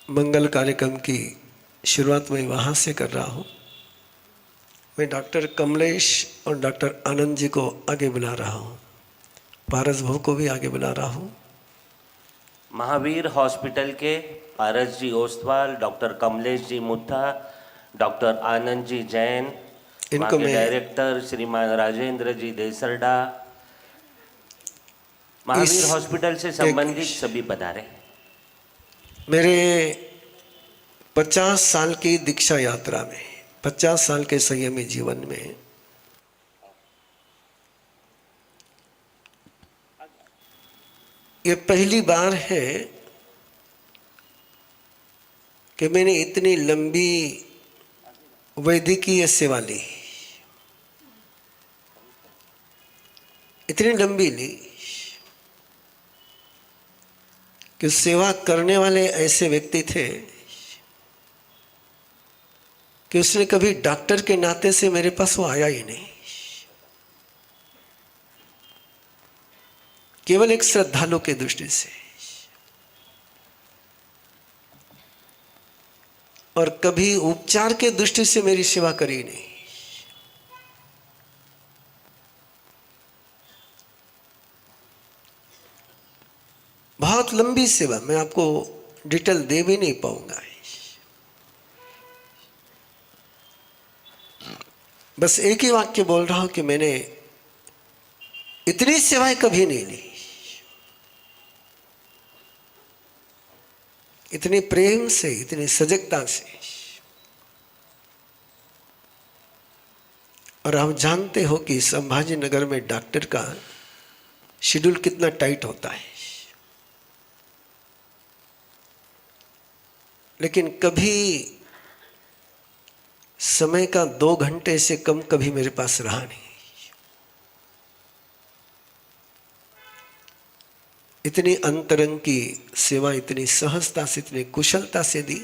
मंगल कार्यक्रम की शुरुआत मैं वहाँ से कर रहा हूँ। मैं डॉक्टर कमलेश और डॉक्टर आनंद जी को आगे बुला रहा हूँ, पारस भाऊ को भी आगे बुला रहा हूँ। महावीर हॉस्पिटल के पारस जी ओस्तवाल, डॉक्टर कमलेश जी मुद्दा, डॉक्टर आनंद जी जैन, इनको के मैं डायरेक्टर श्रीमान राजेंद्र जी देसरडा, महावीर हॉस्पिटल से संबंधित सभी पधारे। मेरे 50 साल की दीक्षा यात्रा में, 50 साल के संयमी जीवन में ये पहली बार है कि मैंने इतनी लंबी वैद्यकीय सेवा ली, इतनी लंबी ली कि सेवा करने वाले ऐसे व्यक्ति थे कि उसने कभी डॉक्टर के नाते से मेरे पास वो आया ही नहीं, केवल एक श्रद्धालु के दृष्टि से, और कभी उपचार के दृष्टि से मेरी सेवा करी नहीं। बहुत लंबी सेवा, मैं आपको डिटेल दे भी नहीं पाऊंगा। बस एक ही वाक्य बोल रहा हूं कि मैंने इतनी सेवाएं कभी नहीं ली, इतने प्रेम से, इतनी सजगता से। और आप जानते हो कि संभाजी नगर में डॉक्टर का शेड्यूल कितना टाइट होता है, लेकिन कभी समय का 2 घंटे से कम कभी मेरे पास रहा नहीं। इतनी अंतरंग की सेवा इतनी सहजता से, इतनी कुशलता से दी।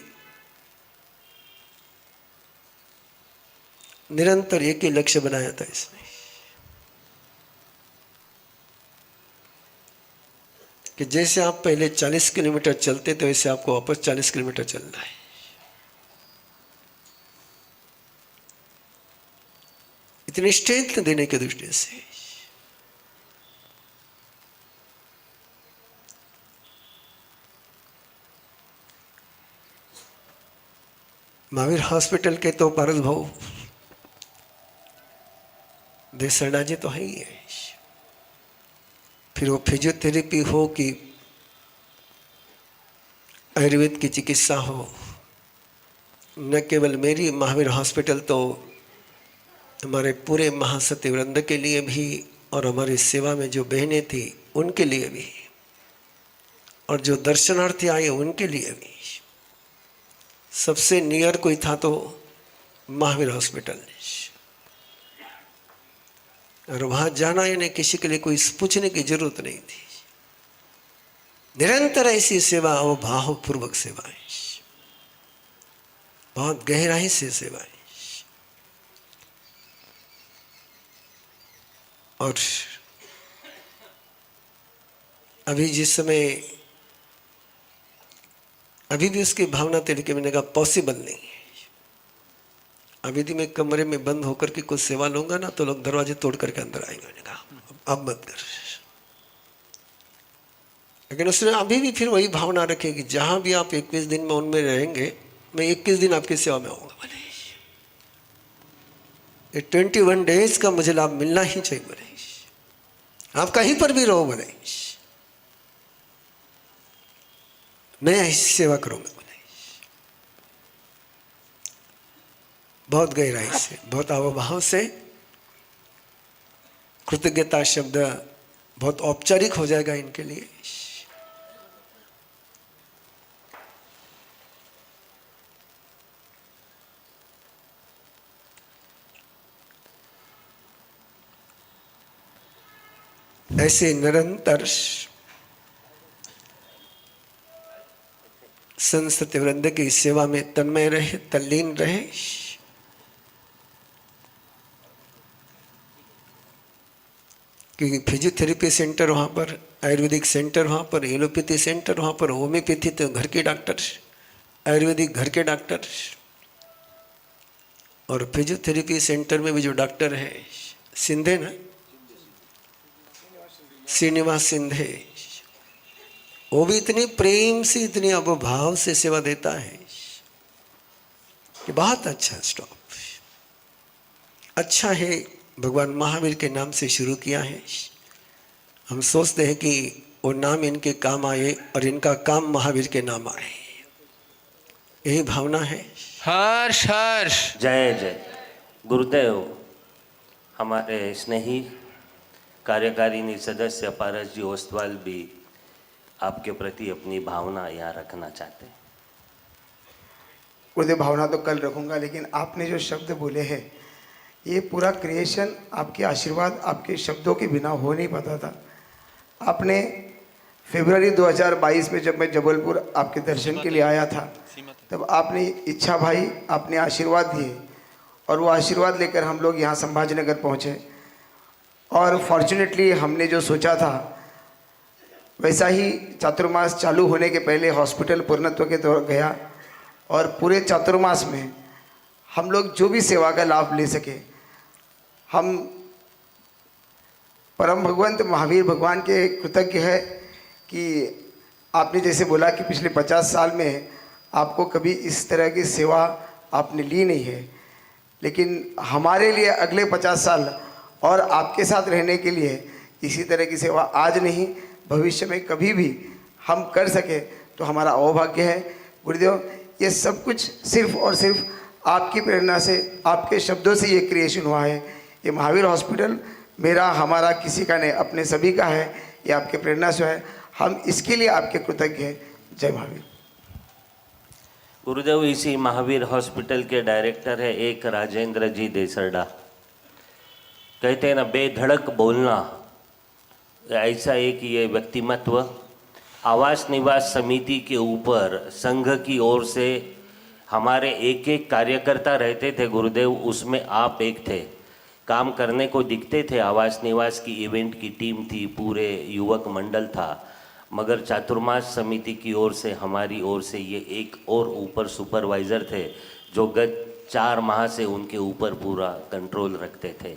निरंतर एक ही लक्ष्य बनाया था इसने कि जैसे आप पहले 40 किलोमीटर चलते थे वैसे आपको वापस 40 किलोमीटर चलना है। इतनी स्ट्रेंथ देने की दृष्टि से महावीर हॉस्पिटल के तो पारस भाऊ देसरडा जी तो है ही है, फिर वो फिजियोथेरेपी हो कि आयुर्वेद की चिकित्सा हो, न केवल मेरी महावीर हॉस्पिटल तो हमारे पूरे महासती वृंद के लिए भी, और हमारी सेवा में जो बहनें थी उनके लिए भी, और जो दर्शनार्थी आए उनके लिए भी। सबसे नियर कोई था तो महावीर हॉस्पिटल, और वहां जाना यानी किसी के लिए कोई पूछने की जरूरत नहीं थी। निरंतर ऐसी सेवा और भावपूर्वक सेवाएं, बहुत गहराई से सेवाएं। और अभी जिस समय, अभी भी उसकी भावना थी, लेकिन मैंने कहा पॉसिबल नहीं है। अभी भी मैं कमरे में बंद होकर के कुछ सेवा लूंगा ना तो लोग दरवाजे तोड़ करके अंदर आएंगे। मैंने कहा अब मत कर। लेकिन उसने अभी भी फिर वही भावना रखी कि जहां भी आप 21 दिन में उनमें रहेंगे, मैं 21 दिन आपकी सेवा में आऊंगा। बोले ये 21 डेज का मुझे लाभ मिलना ही चाहिए। बोले आप कहीं पर भी रहो, बोले मैं ऐसी सेवा करूंगा। बोले बहुत गहराई से, बहुत अवभाव से। कृतज्ञता शब्द बहुत औपचारिक हो जाएगा इनके लिए। ऐसे निरंतर संस्कृति वृंद की सेवा में तन्मय रहे, तल्लीन रहे। क्योंकि फिजियोथेरेपी सेंटर वहाँ पर, आयुर्वेदिक सेंटर वहाँ पर, एलोपैथी सेंटर वहाँ पर, होम्योपैथी तो घर के डॉक्टर, आयुर्वेदिक घर के डॉक्टर और फिजियोथेरेपी सेंटर में भी जो डॉक्टर है सिंधे ना, श्रीनिवास सिंधे, वो भी इतनी प्रेम से इतनी अवभाव से सेवा देता है कि बहुत अच्छा स्टॉप। अच्छा है, भगवान महावीर के नाम से शुरू किया है। हम सोचते हैं कि वो नाम इनके काम आए और इनका काम महावीर के नाम आए, यही भावना है। हर्ष हर्ष। जय जय गुरुदेव। हमारे स्नेही कार्यकारिणी सदस्य पारस जी ओस्तवाल भी आपके प्रति अपनी भावना यहाँ रखना चाहते हैं। गुरुदेव, भावना तो कल रखूंगा, लेकिन आपने जो शब्द बोले हैं, ये पूरा क्रिएशन आपके आशीर्वाद, आपके शब्दों के बिना हो नहीं पाता था। आपने फरवरी 2022 में जब मैं जबलपुर आपके दर्शन के लिए आया था, तब आपने इच्छा भाई, आपने आशीर्वाद दिए और वो आशीर्वाद लेकर हम लोग यहाँ संभाजीनगर पहुँचे। और फॉर्चुनेटली हमने जो सोचा था वैसा ही चातुर्मास चालू होने के पहले हॉस्पिटल पूर्णत्व के तौर गया और पूरे चातुर्मास में हम लोग जो भी सेवा का लाभ ले सके, हम परम भगवंत महावीर भगवान के कृतज्ञ है कि आपने जैसे बोला कि पिछले 50 साल में आपको कभी इस तरह की सेवा आपने ली नहीं है, लेकिन हमारे लिए अगले 50 साल और आपके साथ रहने के लिए इसी तरह की सेवा आज नहीं भविष्य में कभी भी हम कर सके तो हमारा अहोभाग्य है। गुरुदेव, ये सब कुछ सिर्फ और सिर्फ आपकी प्रेरणा से, आपके शब्दों से ये क्रिएशन हुआ है। ये महावीर हॉस्पिटल मेरा, हमारा, किसी का नहीं, अपने सभी का है। ये आपके प्रेरणा से है, हम इसके लिए आपके कृतज्ञ हैं। जय महावीर। गुरुदेव, इसी महावीर हॉस्पिटल के डायरेक्टर है एक राजेंद्र जी देसरडा। कहते हैं ना, बेधड़क बोलना, ऐसा एक ये व्यक्तिमत्व आवास निवास समिति के ऊपर संघ की ओर से हमारे एक एक कार्यकर्ता रहते थे गुरुदेव, उसमें आप एक थे। काम करने को दिखते थे, आवास निवास की इवेंट की टीम थी, पूरे युवक मंडल था, मगर चातुर्मास समिति की ओर से, हमारी ओर से ये एक और ऊपर सुपरवाइज़र थे जो गत 4 माह से उनके ऊपर पूरा कंट्रोल रखते थे।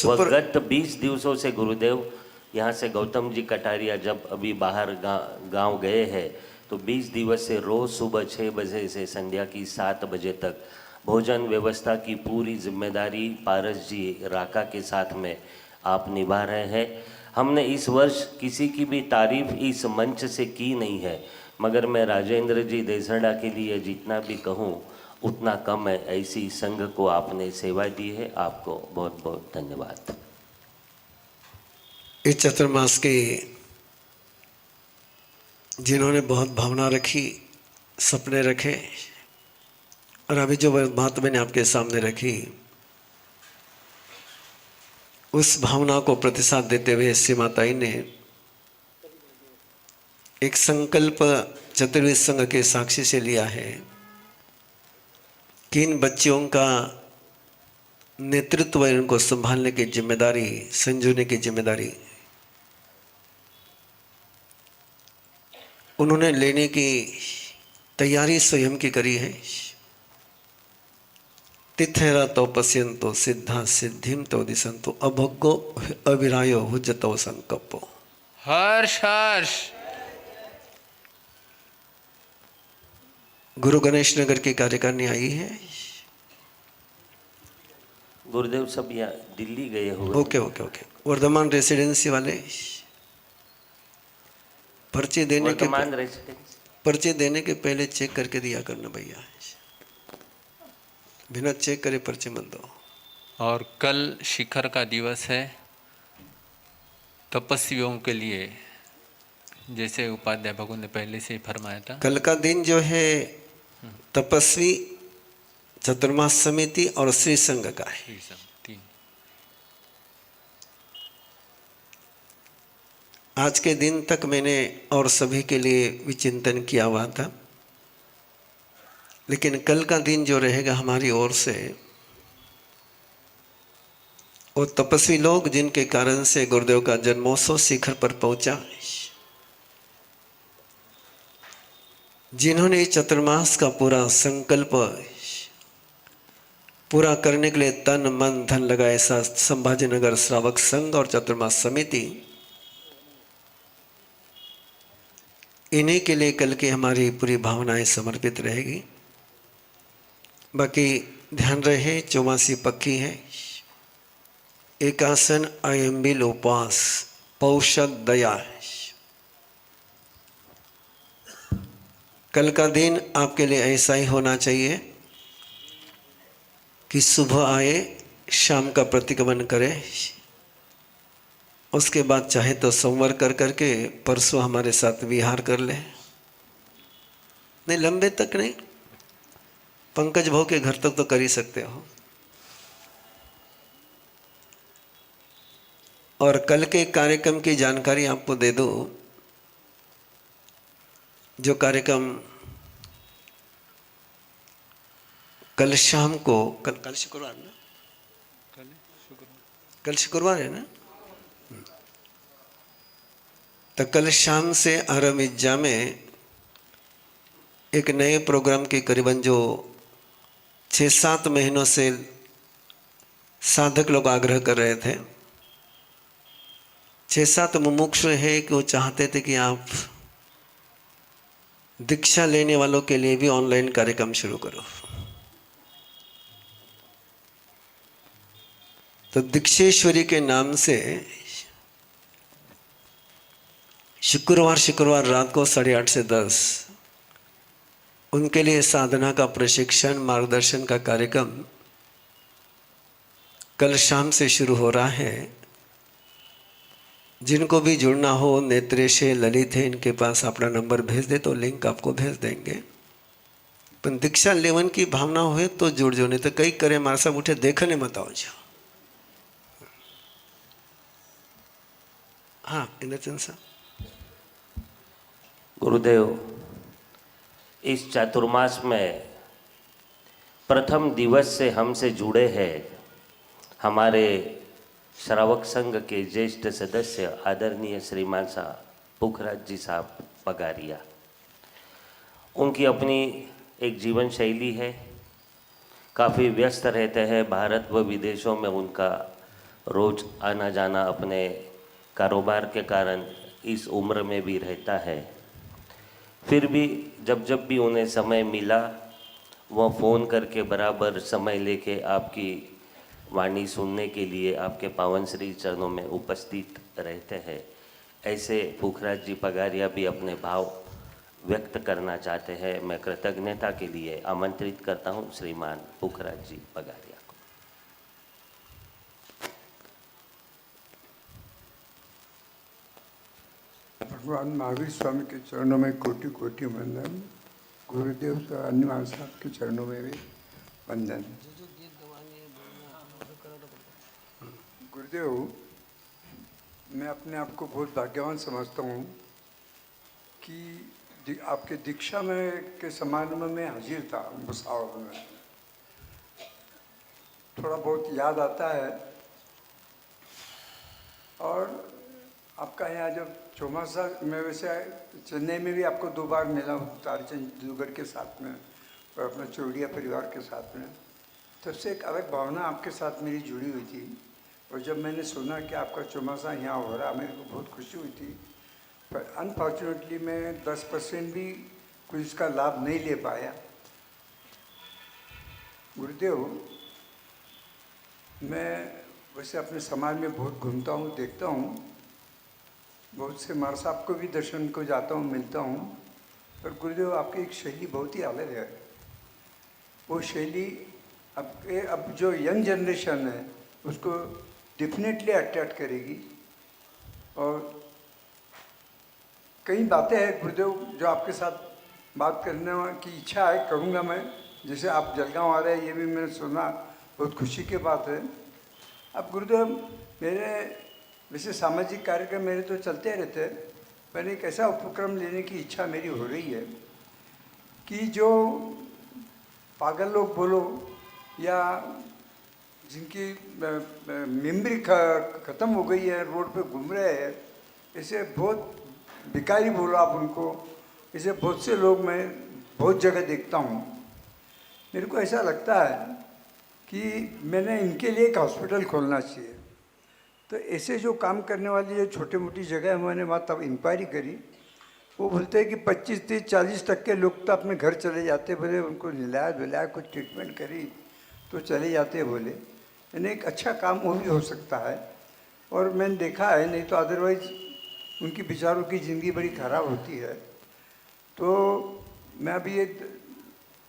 वह गत 20 दिवसों से गुरुदेव, यहाँ से गौतम जी कटारिया जब अभी बाहर गांव गए हैं, तो 20 दिवस से रोज़ सुबह 6 बजे से संध्या की 7 बजे तक भोजन व्यवस्था की पूरी जिम्मेदारी पारस जी राका के साथ में आप निभा रहे हैं। हमने इस वर्ष किसी की भी तारीफ इस मंच से की नहीं है, मगर मैं राजेंद्र जी देसरडा के लिए जितना भी कहूँ उतना कम है। ऐसी संघ को आपने सेवा दी है, आपको बहुत बहुत धन्यवाद। इस चतुर्मास के जिन्होंने बहुत भावना रखी, सपने रखे, और अभी जो बात मैंने आपके सामने रखी, उस भावना को प्रतिसाद देते हुए श्री माताई ने एक संकल्प चतुर्वेद संघ के साक्षी से लिया है कि इन बच्चियों का नेतृत्व, इनको संभालने की जिम्मेदारी, संजोने की जिम्मेदारी उन्होंने लेने की तैयारी स्वयं की करी है। तिथेरा तो पश्यंतो सिद्धा सिद्धिम तो दिशंतो अभोगो अविरायो हुज्जतो संकल्पो। हर्ष हर्ष। गुरु गणेश नगर की कार्यकारिणी आई है। गुरुदेव सब यहाँ दिल्ली गए हुए। Okay okay okay. Vardhaman residency वाले पर्चे देने के पहले चेक करके दिया करना भैया, बिना चेक करे पर्चे मत दो। और कल शिखर का दिवस है तपस्वियों के लिए, जैसे उपाध्याय भगु ने पहले से ही फरमाया था। कल का दिन जो है तपस्वी, चतुर्मास समिति और श्री संघ का है। तीन। आज के दिन तक मैंने और सभी के लिए विचिंतन किया हुआ था, लेकिन कल का दिन जो रहेगा हमारी ओर से, वो तपस्वी लोग जिनके कारण से गुरुदेव का जन्मोत्सव शिखर पर पहुंचा, जिन्होंने चतुर्मास का पूरा संकल्प पूरा करने के लिए तन मन धन लगाए, ऐसा संभाजीनगर श्रावक संघ और चतुर्मास समिति, इन्हीं के लिए कल की हमारी पूरी भावनाएं समर्पित रहेगी। बाकी ध्यान रहे, चौमासी पक्की है। एकासन अयम्बिल उपवास पौषद दया। कल का दिन आपके लिए ऐसा ही होना चाहिए कि सुबह आए, शाम का प्रतिगमन करें, उसके बाद चाहे तो सोमवार कर करके परसों हमारे साथ विहार कर ले। नहीं, लंबे तक नहीं, पंकज भाव के घर तक तो कर ही सकते हो। और कल के कार्यक्रम की जानकारी आपको दे दो। जो कार्यक्रम कल शाम को, कल शुक्रवार ना, कल शुक्रवार है ना, तो कल शाम से अरमिज्जा में एक नए प्रोग्राम के करीबन जो 6-7 महीनों से साधक लोग आग्रह कर रहे थे, 6-7 मुमुक्षु है कि वो चाहते थे कि आप दीक्षा लेने वालों के लिए भी ऑनलाइन कार्यक्रम शुरू करो। तो दीक्षेश्वरी के नाम से शुक्रवार रात को 8:30 से 10 उनके लिए साधना का प्रशिक्षण, मार्गदर्शन का कार्यक्रम कल शाम से शुरू हो रहा है। जिनको भी जुड़ना हो, नेत्रेश है, ललित है, इनके पास अपना नंबर भेज दे तो लिंक आपको भेज देंगे। पर दीक्षा लेवन की भावना हो तो जुड़ जो, नहीं तो कई करे मार सब उठे देखने मत आओ जो। हाँ, इंद्रचंद साहब। गुरुदेव, इस चातुर्मास में प्रथम दिवस से हमसे जुड़े हैं हमारे श्रावक संघ के ज्येष्ठ सदस्य आदरणीय श्रीमान साहब पुखराज जी साहब पगारिया। उनकी अपनी एक जीवन शैली है, काफ़ी व्यस्त रहते हैं, भारत व विदेशों में उनका रोज आना जाना अपने कारोबार के कारण इस उम्र में भी रहता है। फिर भी जब भी उन्हें समय मिला वो फ़ोन करके बराबर समय लेके आपकी वाणी सुनने के लिए आपके पावन श्री चरणों में उपस्थित रहते हैं। ऐसे पुखराज जी पगारिया भी अपने भाव व्यक्त करना चाहते हैं। मैं कृतज्ञता के लिए आमंत्रित करता हूं श्रीमान पुखराज जी पगारिया को। भगवान महावीर स्वामी के चरणों में कोटि कोटि वंदन। गुरुदेव अन्य साहब के चरणों में भी वंदन। गुरुदेव, मैं अपने आप को बहुत भाग्यवान समझता हूँ कि आपके दीक्षा में के समारोह में मैं हाजिर था। भुसावल में थोड़ा बहुत याद आता है। और आपका यहाँ जब चौमासा में, वैसे चेन्नई में भी आपको 2 बार मिला हूँ, तारचंद जादूगर के साथ में और अपना चौड़िया परिवार के साथ में, तब से एक अलग भावना आपके साथ मेरी जुड़ी हुई थी। और जब मैंने सुना कि आपका चौमासा यहाँ हो रहा, मेरे को बहुत खुशी हुई थी। पर अनफॉर्चुनेटली मैं 10% भी कुछ इसका लाभ नहीं ले पाया। गुरुदेव, मैं वैसे अपने समाज में बहुत घूमता हूँ, देखता हूँ, बहुत से मार साहब को भी दर्शन को जाता हूँ, मिलता हूँ। पर गुरुदेव, आपकी एक शैली बहुत ही अलग है। वो शैली अब जो यंग जनरेशन है उसको डेफिनेटली अट्रैक्ट करेगी। और कई बातें हैं गुरुदेव जो आपके साथ बात करने की इच्छा है, करूँगा मैं। जैसे आप जलगांव आ रहे हैं, ये भी मैंने सुना, बहुत खुशी की बात है। अब गुरुदेव, मेरे वैसे सामाजिक कार्यक्रम मेरे तो चलते रहते हैं, पर एक ऐसा उपक्रम लेने की इच्छा मेरी हो रही है कि जो पागल लोग बोलो या जिनकी मेमोरी ख़त्म हो गई है, रोड पे घूम रहे हैं, ऐसे बहुत भिखारी बोलो आप उनको, इसे बहुत से लोग मैं बहुत जगह देखता हूँ। मेरे को ऐसा लगता है कि मैंने इनके लिए एक हॉस्पिटल खोलना चाहिए। तो ऐसे जो काम करने वाली जो छोटी मोटी जगह है, मैंने वहाँ तब इंक्वायरी करी, वो बोलते हैं कि 25, 30, 40% लोग तो अपने घर चले जाते, बोले उनको नहलाया धुलाया कुछ ट्रीटमेंट करी तो चले जाते बोले। यानी एक अच्छा काम वो भी हो सकता है। और मैंने देखा है, नहीं तो अदरवाइज़ उनकी बेचारों की ज़िंदगी बड़ी ख़राब होती है। तो मैं अभी एक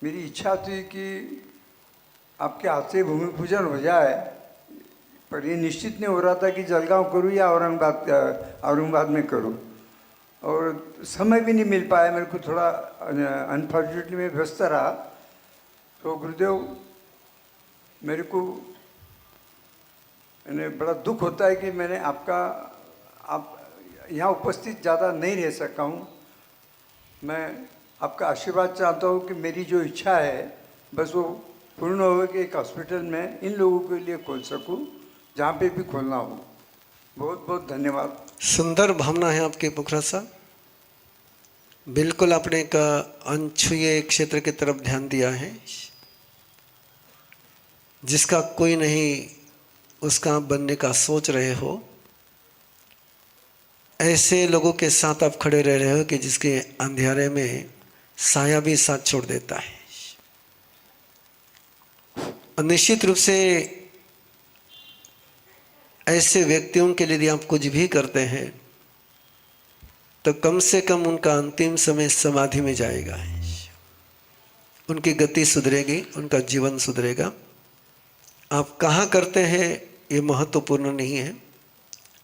मेरी इच्छा थी कि आपके हाथ से भूमि पूजन हो जाए, पर ये निश्चित नहीं हो रहा था कि जलगांव करूँ या औरंगाबाद में करूँ, और समय भी नहीं मिल पाया मेरे को, थोड़ा अनफॉर्चुनेटली मैं व्यस्त रहा। तो गुरुदेव, मेरे को बड़ा दुख होता है कि मैंने आप यहाँ उपस्थित ज़्यादा नहीं रह सका हूँ। मैं आपका आशीर्वाद चाहता हूँ कि मेरी जो इच्छा है बस वो पूर्ण हो कि एक हॉस्पिटल में इन लोगों के लिए खोल सकूँ, जहाँ पे भी खोलना हो। बहुत बहुत धन्यवाद। सुंदर भावना है आपके पुखराज साहब। बिल्कुल आपने एक अनछुए क्षेत्र की तरफ ध्यान दिया है, जिसका कोई नहीं उसका बनने का सोच रहे हो। ऐसे लोगों के साथ आप खड़े रह रहे हो कि जिसके अंधेरे में साया भी साथ छोड़ देता है। और निश्चित रूप से ऐसे व्यक्तियों के लिए यदि आप कुछ भी करते हैं तो कम से कम उनका अंतिम समय समाधि में जाएगा, उनकी गति सुधरेगी, उनका जीवन सुधरेगा। आप कहाँ करते हैं ये महत्वपूर्ण नहीं है,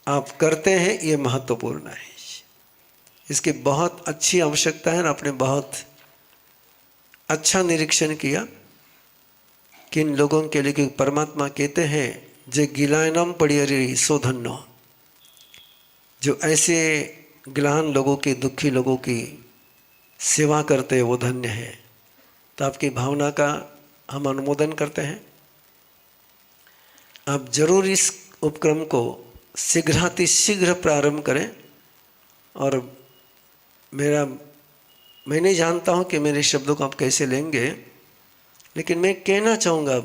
आप करते हैं ये महत्वपूर्ण है। इसकी बहुत अच्छी आवश्यकता है। आपने बहुत अच्छा निरीक्षण किया कि इन लोगों के लिए, कि परमात्मा कहते हैं जे गिलायनम पड़ियरी सो धन्नो, जो ऐसे गिलान लोगों की, दुखी लोगों की सेवा करते हैं वो धन्य है। तो आपकी भावना का हम अनुमोदन करते हैं। आप जरूर इस उपक्रम को शीघ्रातिशीघ्र प्रारंभ करें। और मैं नहीं जानता हूं कि मेरे शब्दों को आप कैसे लेंगे, लेकिन मैं कहना चाहूँगा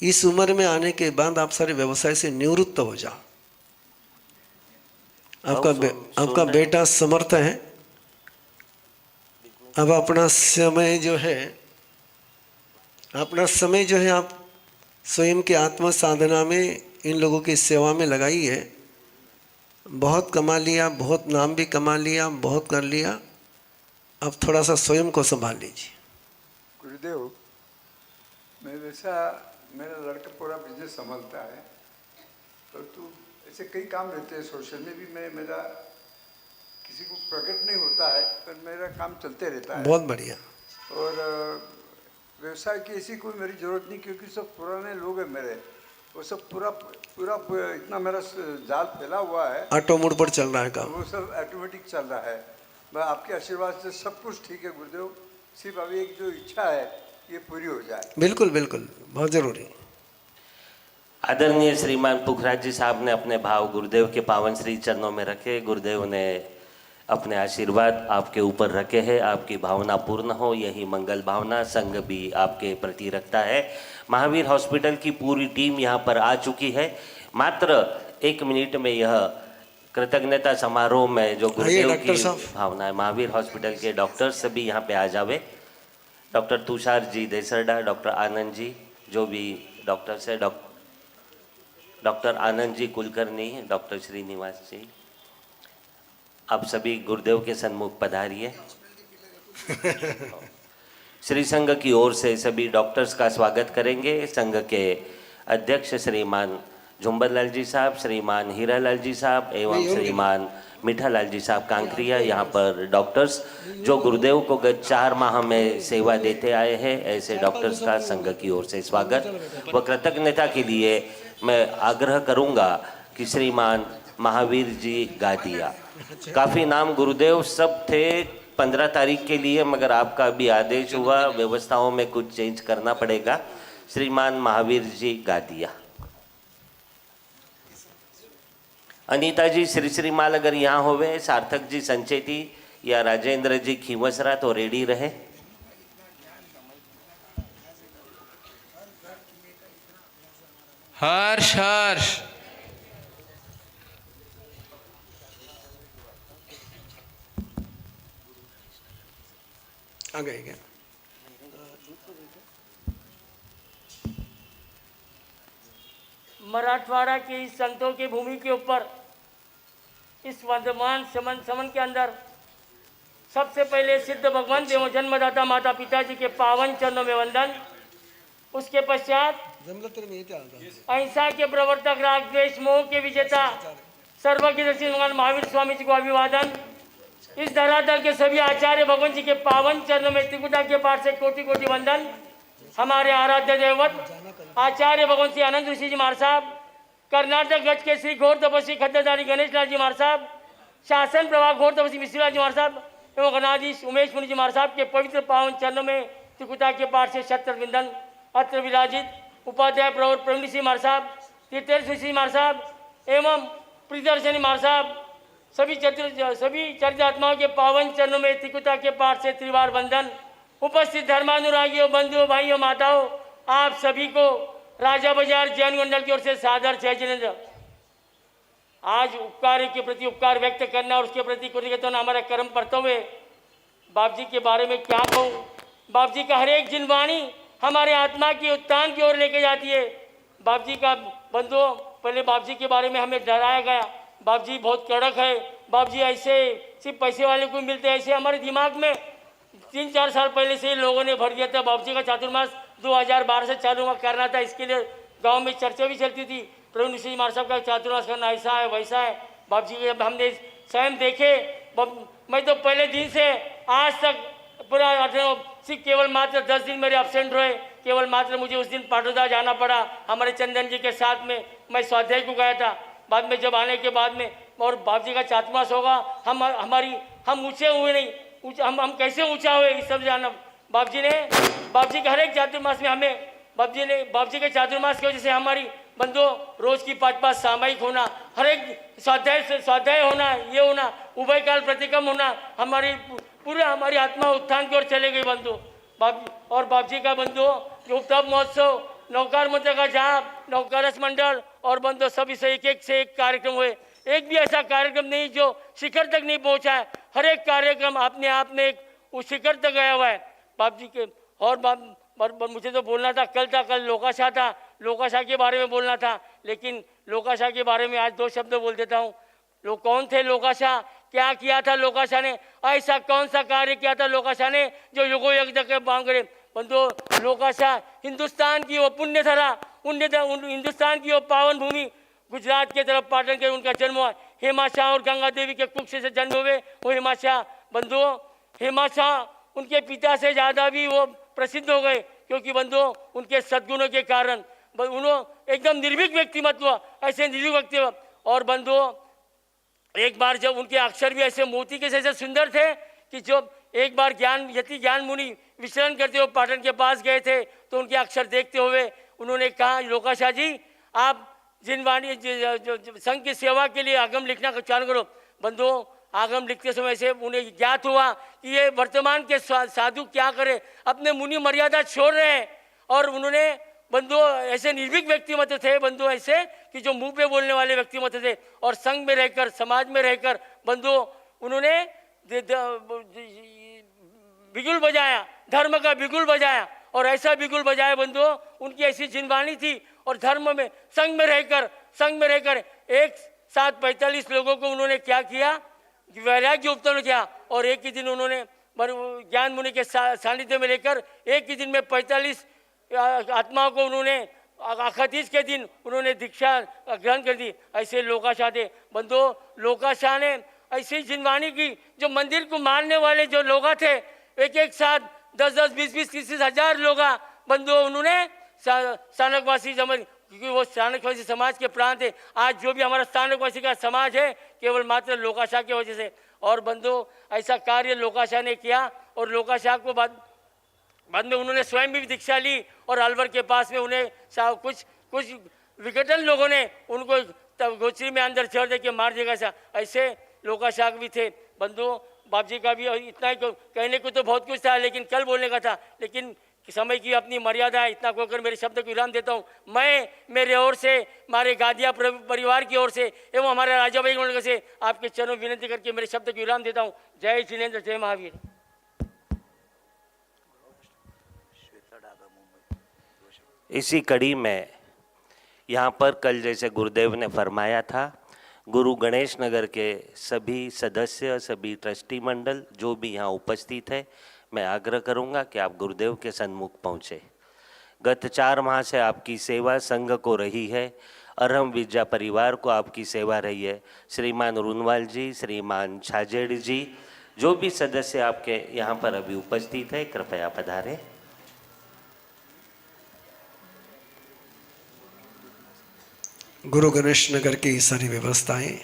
इस उम्र में आने के बाद आप सारे व्यवसाय से निवृत्त हो जाओ। आपका बेटा समर्थ है। अब अपना समय जो है आप स्वयं की आत्म साधना में, इन लोगों की सेवा में लगाइए। बहुत कमा लिया, बहुत नाम भी कमा लिया, बहुत कर लिया, अब थोड़ा सा स्वयं को संभाल लीजिए। गुरुदेव, मैं वैसा, मेरा लड़का पूरा बिजनेस संभालता है, परंतु ऐसे कई काम रहते हैं सोशल में भी, मेरा किसी को प्रकट नहीं होता है, पर मेरा काम चलते रहता है। बहुत बढ़िया। और व्यवसाय की ऐसी कोई मेरी ज़रूरत नहीं, क्योंकि सब पुराने लोग हैं मेरे, वो सब पूरा इतना मेरा जाल फैला हुआ है, ऑटो मोड पर चल रहा है काम, वो सब ऑटोमेटिक चल रहा है। मैं आपके आशीर्वाद से सब कुछ ठीक है गुरुदेव। सिर्फ अभी एक जो इच्छा है ये पूरी हो जाए। बिल्कुल बिल्कुल, बहुत जरूरी। आदरणीय श्रीमान पुखराज जी साहब ने अपने भाव गुरुदेव के पावन श्री चरणों में रखे। गुरुदेव ने अपने आशीर्वाद आपके ऊपर रखे हैं। आपकी भावना पूर्ण हो, यही मंगल भावना संघ भी आपके प्रति रखता है। महावीर हॉस्पिटल की पूरी टीम यहाँ पर आ चुकी है। मात्र 1 मिनट में यह कृतज्ञता समारोह में जो गुरुदेव की भावना है, महावीर हॉस्पिटल के डॉक्टर सभी यहाँ पे आ जावे। डॉक्टर तुषार जी देसरडा, डॉक्टर आनंद जी, जो भी डॉक्टर्स है, डॉक्टर आनंद जी कुलकर्णी, डॉक्टर श्रीनिवास जी, आप सभी गुरुदेव के सन्मुख पधारिए। श्री संघ की ओर से सभी डॉक्टर्स का स्वागत करेंगे। संघ के अध्यक्ष श्रीमान झुंबरलाल जी साहब, श्रीमान हीरालाल जी साहब एवं श्रीमान मीठालाल जी साहब कांकरिया, यहाँ पर डॉक्टर्स जो गुरुदेव को गत 4 माह में सेवा देते आए हैं, ऐसे डॉक्टर्स का संघ की ओर से स्वागत व कृतज्ञता के लिए मैं आग्रह करूँगा कि श्रीमान महावीर जी गादिया, काफ़ी नाम गुरुदेव सब थे 15 तारीख के लिए, मगर आपका भी आदेश हुआ, व्यवस्थाओं में कुछ चेंज करना पड़ेगा। श्रीमान महावीर जी गादिया। अनीता जी श्री श्रीमाल अगर यहाँ होवे, सार्थक जी संचेती या राजेंद्र जी खीमसरा तो रेडी रहे। हर्ष हर्ष आ गए क्या? मराठवाड़ा की इस संतों की भूमि के ऊपर इस वर्धमान समन के अंदर सबसे पहले सिद्ध भगवंत एवं जन्मदाता माता पिताजी के पावन चरणों में वंदन। उसके पश्चात अहिंसा के प्रवर्तक, राग द्वेष मोह के विजेता, सर्वज्ञ दर्शी भगवान महावीर स्वामी जी को अभिवादन। इस धरातल के सभी आचार्य भगवान जी के पावन चरणों में त्रिकुटा के पाठ से कोटि कोटि वंदन। हमारे आराध्य देवत आचार्य भगवान श्री आनंद ऋषि जी महाराज साहब, कर्नाटक गज के श्री घोर तपस्वी खद्दरधारी गणेश लाल जी महाराज साहब, शासन प्रवाह घोर तपस्वी मिश्रा जी महाराज साहब एवं गणाधीश उमेश मुनि जी महाराज साहब के पवित्र पावन चरणों में त्रिकुटा के पाठ से शत वंदन। अत्र विराजित उपाध्याय प्रवर प्रवीण सिंह महाराज साहब, तीर्थेश ऋषि महाराज साहब एवं प्रियदर्शनी महाराज साहब, सभी चरितात्माओं के पावन चरणों में त्रिकुटा के पाठ से त्रिवार वंदन। उपस्थित धर्मानुरागियों, बंधुओं, भाइयों, माताओं, आप सभी को राजा बाजार जैन मंडल की ओर से सादर जय जिनेन्द्र। आज उपकार के प्रति उपकार व्यक्त करना और उसके प्रति कृतज्ञता होना हमारा कर्म कर्तव्य। बाप जी के बारे में क्या कहूँ, बाप जी का हर एक जिनवाणी हमारे आत्मा की उत्थान की ओर लेके जाती है। बाप जी का बंधुओं, पहले बाप जी के बारे में हमें डराया गया, बाप जी बहुत कड़क है, बाप जी ऐसे सिर्फ पैसे वाले को मिलते हैं, ऐसे हमारे दिमाग में 3-4 साल पहले से लोगों ने भर दिया था। बाप जी का चातुर्मास 2012 से चालू करना था, इसके लिए गांव में चर्चा भी चलती थी। प्रवीण ऋषि महाराज साहब का चातुर्मास करना ऐसा है वैसा है। बाप जी के जब हमने स्वयं देखे, मैं तो पहले दिन से आज तक पूरा सिर्फ केवल मात्र 10 दिन मेरे एब्सेंट रहे, केवल मात्र मुझे उस दिन पाटोदा जाना पड़ा हमारे चंदन जी के साथ में। मैं स्वाध्याय को गया था, बाद में जब आने के बाद में और बाप जी का चातुर्मास होगा, हम ऊँचे हुए नहीं, हम कैसे ऊँचा हुए इस सब जाना। बाप जी के हर एक चातुर्मास में हमें बाप जी के चातुर्मास की वजह से हमारी बंधुओं रोज की 5-5 सामयिक होना, हर एक स्वाध्याय होना, ये होना, उभय काल प्रतिक्रम होना, हमारी आत्मा उत्थान की ओर चले गई बंधु। बाप जी का बंधुओं जो तप महोत्सव, नौकार मंत्र का जाप, नौकारस मंडल और बंधु सभी से एक से एक कार्यक्रम हुए। एक भी ऐसा कार्यक्रम नहीं जो शिखर तक नहीं पहुंचा है। हर एक कार्यक्रम अपने आप में एक उस शिखर तक गया हुआ है बाप जी के। और मुझे तो बोलना था, कल लोकाशाह था, लोकाशाह के बारे में बोलना था, लेकिन लोकाशाह के बारे में आज 2 शब्द बोल देता हूँ। लोग कौन थे लोकाशाह, क्या किया था लोकाशाह ने, ऐसा कौन सा कार्य किया था लोकाशाह ने जो युगो युग तक बांगड़े। बंधु लोकाशाह हिंदुस्तान की वो पुण्य धरा, हिंदुस्तान की वो पावन भूमि, गुजरात के तरफ पाटन के उनका जन्म हुआ। हेमाशाह और गंगा देवी के कुक्ष से जन्म हुए वो हेमाशाह। बंधुओं हेमाशाह उनके पिता से ज़्यादा भी वो प्रसिद्ध हो गए, क्योंकि बंधुओं उनके सद्गुणों के कारण उन्होंने एकदम निर्भीक व्यक्तिमत्व, ऐसे निर्भीक व्यक्तित्व। और बंधुओं एक बार जब उनके अक्षर भी ऐसे मोती के जैसे सुंदर थे कि जब एक बार ज्ञान मुनि विचरण करते हुए पाटन के पास गए थे तो उनके अक्षर देखते हुए उन्होंने कहा, लोकाशाह जी आप जिनवाणी संघ की सेवा के लिए आगम लिखना का चालू करो। बंधुओं आगम लिखते समय से उन्हें ज्ञात हुआ कि ये वर्तमान के साधु क्या करें, अपने मुनि मर्यादा छोड़ रहे हैं। और उन्होंने बंधुओं ऐसे निर्भीक व्यक्तिमत्व थे, बंधुओं ऐसे कि जो मुंह पे बोलने वाले व्यक्तिमत्व थे। और संघ में रहकर, समाज में रहकर बंधुओं उन्होंने बिगुल बजाया, धर्म का बिगुल बजाया। और ऐसा बिगुल बजाया बंधुओं, उनकी ऐसी जिनवाणी थी। और धर्म में संघ में रहकर एक साथ 45 लोगों को उन्होंने क्या किया, वैराग्य उत्पन्न किया। और एक ही दिन उन्होंने ज्ञान मुनि के सानिध्य में लेकर एक ही दिन में 45 आत्माओं को उन्होंने 31 के दिन उन्होंने दीक्षा ग्रहण कर दी। ऐसे लोकाशाह थे बंधुओं। लोकाशाह ने ऐसी जिनवाणी की, जो मंदिर को मारने वाले जो लोग थे एक साथ 10-10, 20-20, 30 हजार लोग बंधुओं उन्होंने स्थानकवासी समझ, क्योंकि वो स्थानकवासी समाज के प्राण थे। आज जो भी हमारा स्थानकवासी का समाज है केवल मात्र लोकाशाह की वजह से। और बंधुओं ऐसा कार्य लोकाशाह ने किया। और लोकाशाह को बाद में उन्होंने स्वयं भी दीक्षा ली और अलवर के पास में उन्हें कुछ विघटन लोगों ने उनको गोचरी में अंदर चढ़ दे के मार देगा। ऐसे लोकाशाह भी थे बंधुओं। बाप जी का भी इतना ही कहने को तो बहुत कुछ था, लेकिन कल बोलने का था, लेकिन समय की अपनी मर्यादा है। इतना कहकर मेरे शब्द को विराम देता हूँ। मैं मेरे ओर से, हमारे गादिया परिवार की ओर से एवं हमारे राजा भाई मंडल से आपके चरणों विनती करके मेरे शब्द को विराम देता हूँ। जय जिनेन्द्र, जय महावीर। इसी कड़ी में यहाँ पर कल जैसे गुरुदेव ने फरमाया था, गुरु गणेश नगर के सभी सदस्य, सभी ट्रस्टी मंडल जो भी यहाँ उपस्थित है, मैं आग्रह करूँगा कि आप गुरुदेव के सन्मुख पहुँचे। गत 4 माह से आपकी सेवा संघ को रही है, अरहम विद्या परिवार को आपकी सेवा रही है। श्रीमान रूनवाल जी, श्रीमान छाजेड़ जी, जो भी सदस्य आपके यहाँ पर अभी उपस्थित है, कृपया पधारें। गुरु गणेश नगर की सारी व्यवस्थाएं,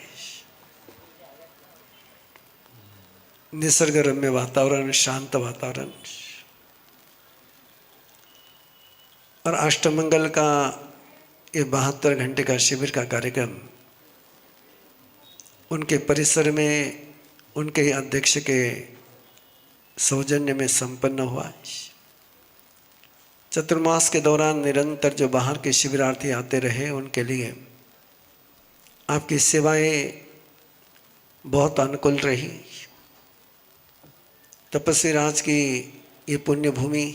निसर्ग रम्य वातावरण, शांत वातावरण और अष्टमंगल का ये 72 घंटे का शिविर का कार्यक्रम उनके परिसर में, उनके अध्यक्ष के सौजन्य में संपन्न हुआ। चतुर्मास के दौरान निरंतर जो बाहर के शिविरार्थी आते रहे, उनके लिए आपकी सेवाएं बहुत अनुकूल रही। तपस्वी राज की ये पुण्य भूमि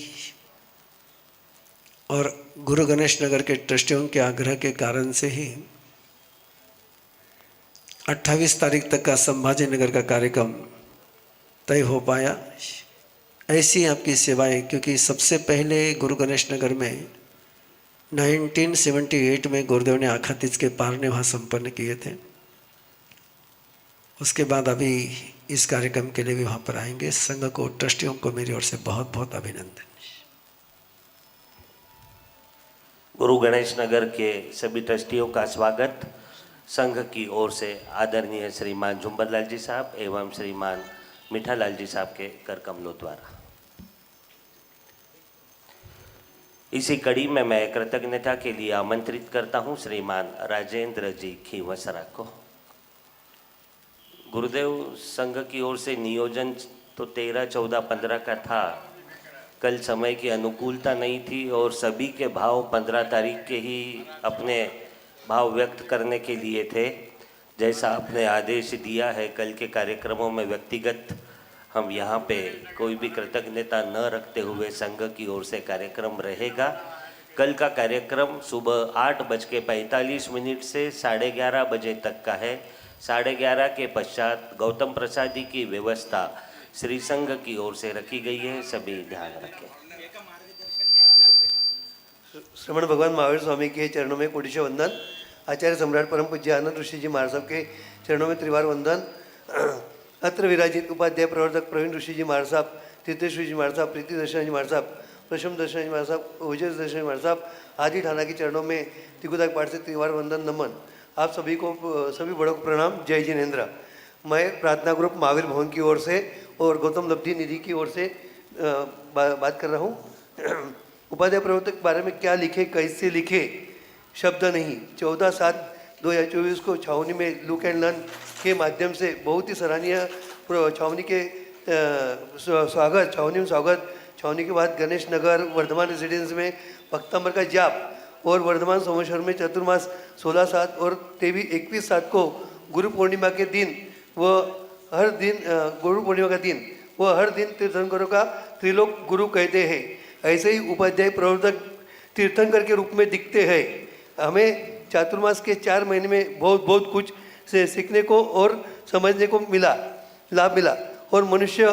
और गुरु गणेश नगर के ट्रस्टियों के आग्रह के कारण से ही 28 तारीख तक का संभाजी नगर का कार्यक्रम तय हो पाया। ऐसी आपकी सेवाएं, क्योंकि सबसे पहले गुरु गणेश नगर में 1978 में गुरुदेव ने आखातीज के पारने वहाँ संपन्न किए थे। उसके बाद अभी इस कार्यक्रम के लिए भी वहाँ पर आएंगे। संघ को, ट्रस्टियों को मेरी ओर से बहुत बहुत अभिनंदन। गुरु गणेश नगर के सभी ट्रस्टियों का स्वागत संघ की ओर से आदरणीय श्रीमान झुंबर लाल जी साहब एवं श्रीमान मीठा लाल जी साहब के कर कमलों द्वारा। इसी कड़ी में मैं कृतज्ञता के लिए आमंत्रित करता हूं श्रीमान राजेंद्र जी खींवसरा को। गुरुदेव संघ की ओर से नियोजन तो 13, 14, 15 का था। कल समय की अनुकूलता नहीं थी और सभी के भाव 15 तारीख के ही अपने भाव व्यक्त करने के लिए थे। जैसा आपने आदेश दिया है, कल के कार्यक्रमों में व्यक्तिगत हम यहाँ पे कोई भी कृतज्ञता न रखते हुए संघ की ओर से कार्यक्रम रहेगा। कल का कार्यक्रम सुबह 8:45 से 11:30 बजे तक का है। 11:30 के पश्चात गौतम प्रसादी की व्यवस्था श्री संघ की ओर से रखी गई है, सभी ध्यान रखें। श्रवण भगवान महावीर स्वामी के चरणों में कोटिशा वंदन। आचार्य सम्राट परम पूज्य आनंद ऋषि जी महाराज साहब के चरणों में त्रिवार वंदन। अत्र विराजित उपाध्याय प्रवर्तक प्रवीण ऋषि जी महाराज साहब, तीर्थेश्वर जी महाराज साहब, प्रीति दर्शन जी महाराज साहब, प्रशम दर्शन जी महाराज साहब, ओजस दर्शन जी महाराज साहब आदि ठाना के चरणों में तिगुदाक पाठ से त्रिवार वंदन नमन। आप सभी को, सभी बड़ों को प्रणाम। जय जिनेन्द्र। मैं प्रार्थना ग्रुप महावीर भवन की ओर से और गौतम लब्धि निधि की ओर से बात कर रहा हूँ। उपाध्याय प्रवर्तक के बारे में क्या लिखे, कैसे लिखे, शब्द नहीं। 14/7/2024 को छावनी में लुक एंड लर्न के माध्यम से बहुत ही सराहनीय छावनी के स्वागत, छावनी में स्वागत, छावनी के बाद गणेश नगर वर्धमान रेजिडेंस में भक्तांबर का जाप और वर्धमान संवत्सर में चतुर्मास 16/7 और 23-21/7 को गुरु पूर्णिमा के दिन व हर दिन गुरु पूर्णिमा का दिन व हर दिन तीर्थंकरों का त्रिलोक गुरु कहते हैं। ऐसे ही उपाध्याय प्रवर्तक तीर्थंकर के रूप में दिखते हैं। हमें चातुर्मास के 4 महीने में बहुत कुछ से सीखने को और समझने को मिला, लाभ मिला। और मनुष्य,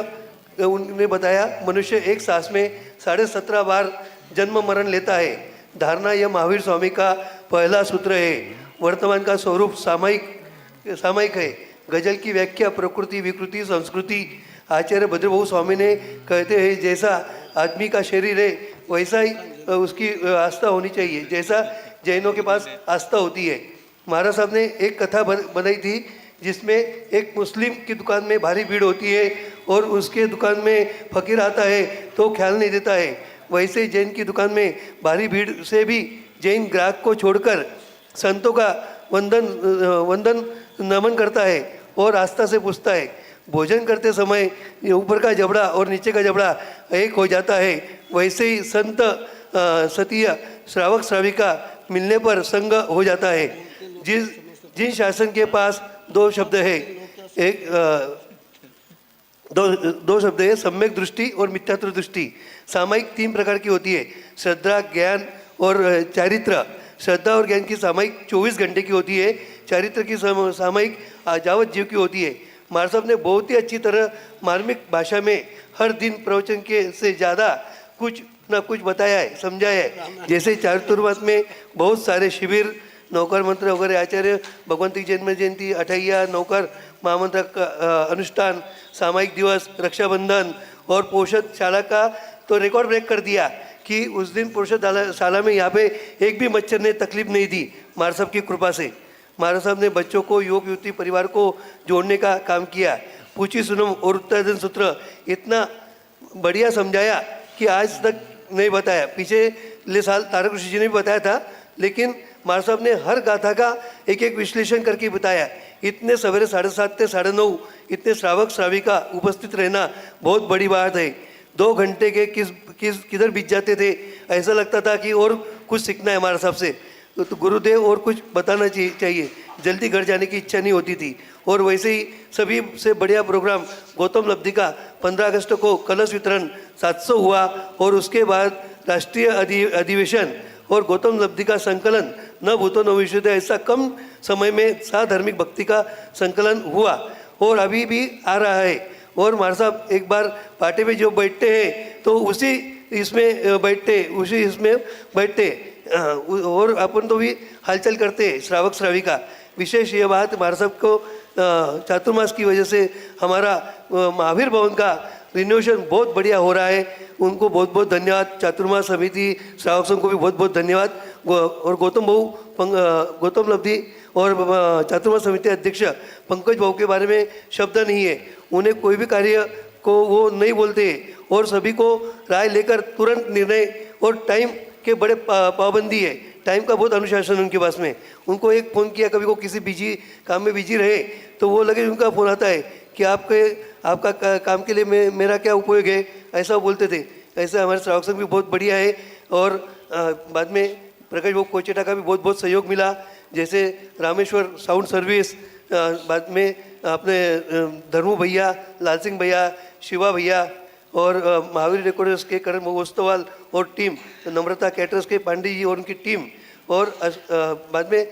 उन्होंने बताया, मनुष्य एक सांस में 17.5 बार जन्म मरण लेता है। धारणा यह महावीर स्वामी का पहला सूत्र है। वर्तमान का स्वरूप सामयिक है। गजल की व्याख्या प्रकृति, विकृति, संस्कृति। आचार्य भद्रबाहु स्वामी ने कहते हैं, जैसा आदमी का शरीर है वैसा ही उसकी आस्था होनी चाहिए, जैसा जैनों के पास आस्था होती है। महाराज साहब ने एक कथा बनाई थी जिसमें एक मुस्लिम की दुकान में भारी भीड़ होती है और उसके दुकान में फकीर आता है तो ख्याल नहीं देता है। वैसे ही जैन की दुकान में भारी भीड़ से भी जैन ग्राहक को छोड़कर संतों का वंदन नमन करता है और आस्था से पूछता है। भोजन करते समय ये ऊपर का जबड़ा और नीचे का जबड़ा एक हो जाता है, वैसे ही संत सतीय श्रावक श्राविका मिलने पर संग हो जाता है। जिन शासन के पास दो शब्द है, दो शब्द है, सम्यक दृष्टि और मिथ्यात्व दृष्टि। सामायिक 3 प्रकार की होती है, श्रद्धा, ज्ञान और चारित्र। श्रद्धा और ज्ञान की सामायिक 24 घंटे की होती है, चारित्र की सामायिक जावत जीव की होती है। महाराज साहब ने बहुत ही अच्छी तरह मार्मिक भाषा में हर दिन प्रवचन के से ज़्यादा कुछ ना कुछ बताया है, समझाया है। जैसे चातुर्मास में बहुत सारे शिविर, नौकर मंत्र वगैरह, आचार्य भगवंती जन्म जयंती, अठैया, नौकर महामंत्र का अनुष्ठान, सामायिक दिवस, रक्षाबंधन और पोषद शाला का तो रिकॉर्ड ब्रेक कर दिया कि उस दिन पोषद शाला में यहाँ पे एक भी मच्छर ने तकलीफ नहीं दी, महाराज साहब की कृपा से। महाराज साहब ने बच्चों को, युवक युवती परिवार को जोड़ने का काम किया। पूछी सुनम और उत्तराधन सूत्र इतना बढ़िया समझाया कि आज तक नहीं बताया। पिछले साल तारक ऋषि जी ने भी बताया था, लेकिन महाराज साहब ने हर गाथा का एक एक विश्लेषण करके बताया। इतने सवेरे 7:30 से 9:30 इतने श्रावक श्राविका उपस्थित रहना बहुत बड़ी बात है। 2 घंटे के किधर बीत जाते थे, ऐसा लगता था कि और कुछ सीखना है महाराज साहब से, तो गुरुदेव और कुछ बताना चाहिए। जल्दी घर जाने की इच्छा नहीं होती थी। और वैसे ही सभी से बढ़िया प्रोग्राम गौतम लब्धि का 15 अगस्त को कलश वितरण 700 हुआ, और उसके बाद राष्ट्रीय अधिवेशन और गौतम लब्धि का संकलन न भूतो न भविष्यति, ऐसा कम समय में साधार्मिक भक्ति का संकलन हुआ और अभी भी आ रहा है। और महाराज साहब एक बार पार्टी में जो बैठते हैं तो उसी इसमें बैठते और अपन तो भी हलचल करते हैं श्रावक श्राविका। विशेष ये बात महाराज साहब को चातुर्मास की वजह से हमारा महावीर भवन का रिनोवेशन बहुत बढ़िया हो रहा है। उनको बहुत बहुत धन्यवाद। चातुर्मास समिति, श्रावक संघ को भी बहुत बहुत धन्यवाद। और गौतम लब्धि और चातुर्मास समिति अध्यक्ष पंकज भाऊ के बारे में शब्द नहीं है। उन्हें कोई भी कार्य को वो नहीं बोलते और सभी को राय लेकर तुरंत निर्णय, और टाइम के बड़े पाबंदी है, टाइम का बहुत अनुशासन उनके पास में। उनको एक फ़ोन किया, कभी को किसी काम में बिजी रहे तो वो लगे उनका फ़ोन आता है कि आपका काम के लिए मेरा क्या उपयोग है, ऐसा बोलते थे। ऐसा हमारे श्रावक संघ भी बहुत बढ़िया है। और बाद में प्रकाश भाऊ कोचेटा का भी बहुत बहुत सहयोग मिला, जैसे रामेश्वर साउंड सर्विस, बाद में अपने धर्मू भैया, लाल सिंह भैया, शिवा भैया, और महावीर रिकॉर्डर्स के करण महोत्सवाल और टीम, नम्रता कैटरर्स के पांडे जी और उनकी टीम, और बाद में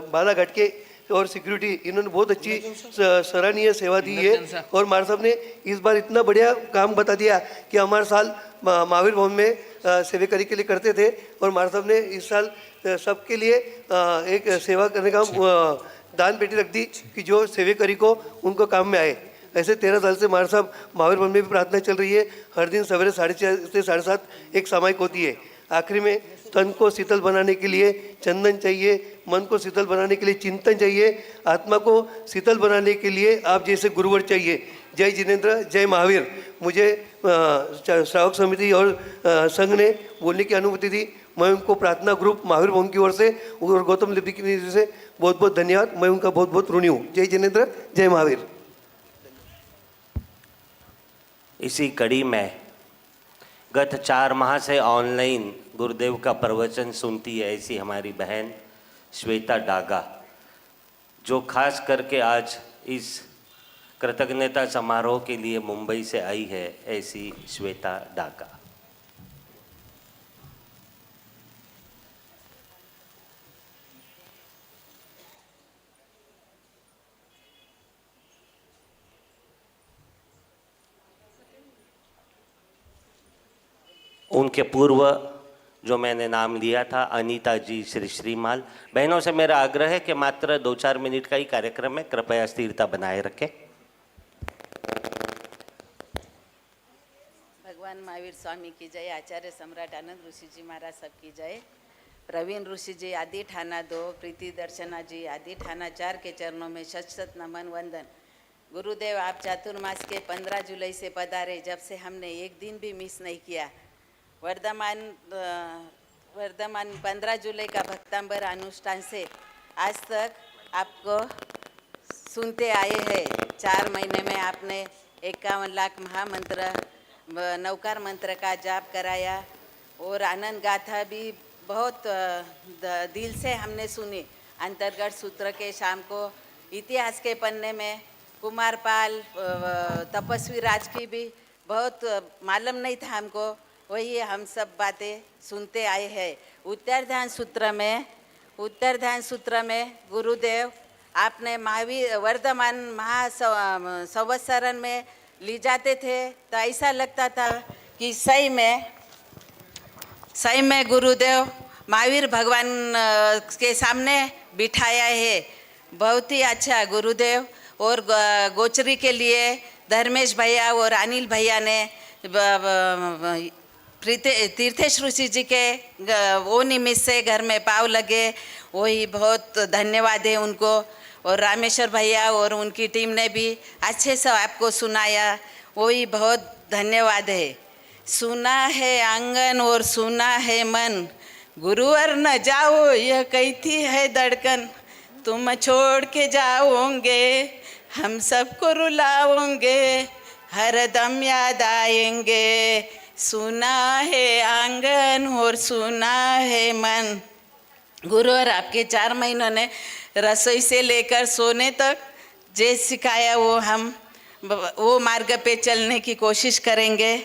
बालाघाट के और सिक्योरिटी, इन्होंने बहुत अच्छी सराहनीय सेवा दी है। और महाराज साहब ने इस बार इतना बढ़िया काम बता दिया कि हमारे साल महावीर भवन में सेवेकरी के लिए करते थे, और महाराज साहब ने इस साल सबके लिए एक सेवा करने का दान पेटी रख दी कि जो सेवेकरी को उनको काम में आए। ऐसे 13 साल से महाराज साहब महावीर भवन में भी प्रार्थना चल रही है। हर दिन सवेरे 6:30 से 7:30 एक सामायिक होती है। आखिरी में तन को शीतल बनाने के लिए चंदन चाहिए, मन को शीतल बनाने के लिए चिंतन चाहिए, आत्मा को शीतल बनाने के लिए आप जैसे गुरुवर चाहिए। जय जिनेंद्र, जय महावीर। मुझे श्रावक समिति और संघ ने बोलने की अनुमति दी। मैं उनको प्रार्थना ग्रुप महावीर भवन की ओर से और गौतम लिपि की ओर से बहुत बहुत धन्यवाद। मैं उनका बहुत बहुत ऋणी हूँ। जय जिनेंद्र, जय महावीर। इसी कड़ी में गत 4 माह से ऑनलाइन गुरुदेव का प्रवचन सुनती है ऐसी हमारी बहन श्वेता डागा, जो खास करके आज इस कृतज्ञता समारोह के लिए मुंबई से आई है। ऐसी श्वेता डागा। उनके पूर्व जो मैंने नाम लिया था, अनीता जी श्रीमाल। बहनों से मेरा आग्रह है कि मात्र 2-4 मिनट का ही कार्यक्रम है, कृपया स्थिरता बनाए रखें। भगवान महावीर स्वामी की जय। आचार्य सम्राट आनंद ऋषि जी महाराज सब की जय। प्रवीण ऋषि जी आदि ठाना 2, प्रीति दर्शना जी आदि ठाना 4 के चरणों में शत नमन वंदन। गुरुदेव, आप चातुर्मास के 15 जुलाई से पधारे, जब से हमने एक दिन भी मिस नहीं किया। वर्धमान 15 जुलाई का भक्तांबर अनुष्ठान से आज तक आपको सुनते आए हैं। 4 महीने में आपने 51 लाख महामंत्र नवकार मंत्र का जाप कराया और आनंद गाथा भी बहुत दिल से हमने सुनी। अंतर्गत सूत्र के शाम को इतिहास के पन्ने में कुमारपाल तपस्वी राज की भी बहुत मालूम नहीं था हमको, वही हम सब बातें सुनते आए हैं। उत्तरध्यान सूत्र में गुरुदेव आपने महावीर वर्धमान संवत्सरण में ले जाते थे तो ऐसा लगता था कि सही में गुरुदेव महावीर भगवान के सामने बिठाया है। बहुत ही अच्छा गुरुदेव। और गोचरी के लिए धर्मेश भैया और अनिल भैया ने तीर्थेश ऋषि जी के वो निमित्त से घर में पाव लगे, वही बहुत धन्यवाद है उनको। और रामेश्वर भैया और उनकी टीम ने भी अच्छे से आपको सुनाया, वही बहुत धन्यवाद है। सुना है आंगन और सुना है मन, गुरुवर न जाओ यह कहती है धड़कन, तुम छोड़ के जाओगे हम सबको रुलाओगे, हरदम याद आएंगे। सुना है आंगन और सुना है मन। गुरुवर आपके 4 महीनों ने रसोई से लेकर सोने तक जे सिखाया वो मार्ग पे चलने की कोशिश करेंगे।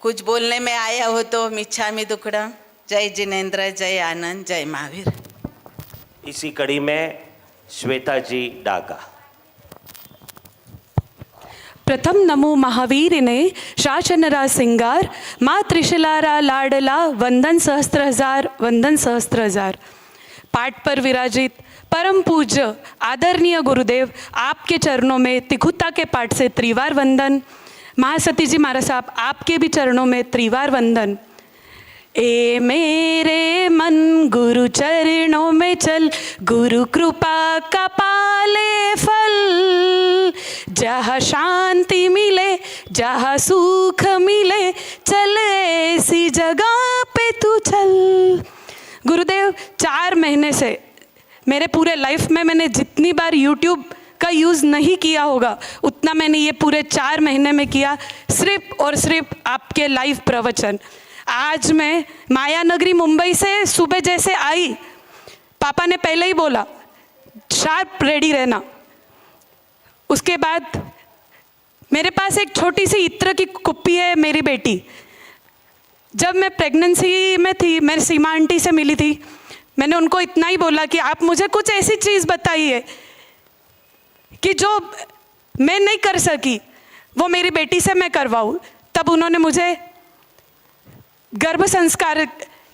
कुछ बोलने में आया हो तो मिच्छामि दुक्कडम। जय जिनेंद्र, जय आनंद, जय महावीर। इसी कड़ी में श्वेता जी डागा। प्रथम नमो महावीरिने शासनरा सिंगार, माँ त्रिशलारा लाडला वंदन सहस्त्र हजार। पाठ पर विराजित परम पूज्य आदरणीय गुरुदेव, आपके चरणों में तिखुता के पाठ से त्रिवार वंदन। महासती जी महाराज साहब, आपके भी चरणों में त्रिवार वंदन। ए मेरे मन गुरु चरणों में चल, गुरु कृपा का पाले फल, जहाँ शांति मिले जहाँ सुख मिले, चल ऐसी जगह पे तू चल। गुरुदेव 4 महीने से मेरे पूरे लाइफ में मैंने जितनी बार YouTube का यूज़ नहीं किया होगा उतना मैंने ये पूरे 4 महीने में किया, सिर्फ और सिर्फ आपके लाइव प्रवचन। आज मैं माया नगरी मुंबई से सुबह जैसे आई, पापा ने पहले ही बोला शार्प रेडी रहना। उसके बाद मेरे पास एक छोटी सी इत्र की कुप्पी है मेरी बेटी। जब मैं प्रेगनेंसी में थी, मेरी सीमा आंटी से मिली थी, मैंने उनको इतना ही बोला कि आप मुझे कुछ ऐसी चीज़ बताइए कि जो मैं नहीं कर सकी वो मेरी बेटी से मैं करवाऊँ। तब उन्होंने मुझे गर्भ संस्कार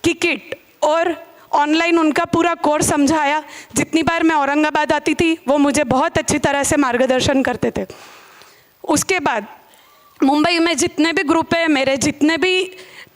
की किट और ऑनलाइन उनका पूरा कोर्स समझाया। जितनी बार मैं औरंगाबाद आती थी वो मुझे बहुत अच्छी तरह से मार्गदर्शन करते थे। उसके बाद मुंबई में जितने भी ग्रुप है, मेरे जितने भी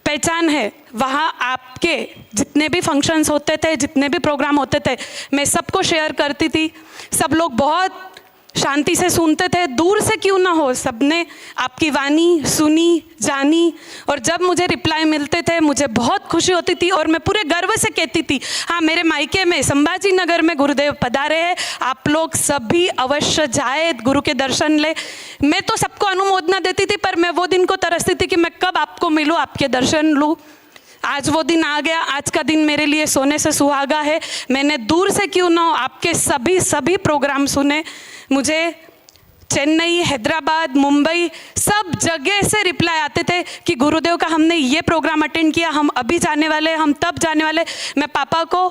पहचान है, वहाँ आपके जितने भी फंक्शंस होते थे, जितने भी प्रोग्राम होते थे, मैं सबको शेयर करती थी। सब लोग बहुत शांति से सुनते थे, दूर से क्यों ना हो, सबने आपकी वाणी सुनी जानी। और जब मुझे रिप्लाई मिलते थे मुझे बहुत खुशी होती थी और मैं पूरे गर्व से कहती थी, हाँ मेरे मायके में संभाजी नगर में गुरुदेव पधारे हैं, आप लोग सभी अवश्य जाए, गुरु के दर्शन ले। मैं तो सबको अनुमोदना देती थी, पर मैं वो दिन को तरसती थी कि मैं कब आपको मिलूँ, आपके दर्शन लूँ। आज वो दिन आ गया। आज का दिन मेरे लिए सोने से सुहागा है। मैंने दूर से क्यों ना हो आपके सभी प्रोग्राम सुने। मुझे चेन्नई, हैदराबाद, मुंबई सब जगह से रिप्लाई आते थे कि गुरुदेव का हमने ये प्रोग्राम अटेंड किया, हम अभी जाने वाले, हम तब जाने वाले। मैं पापा को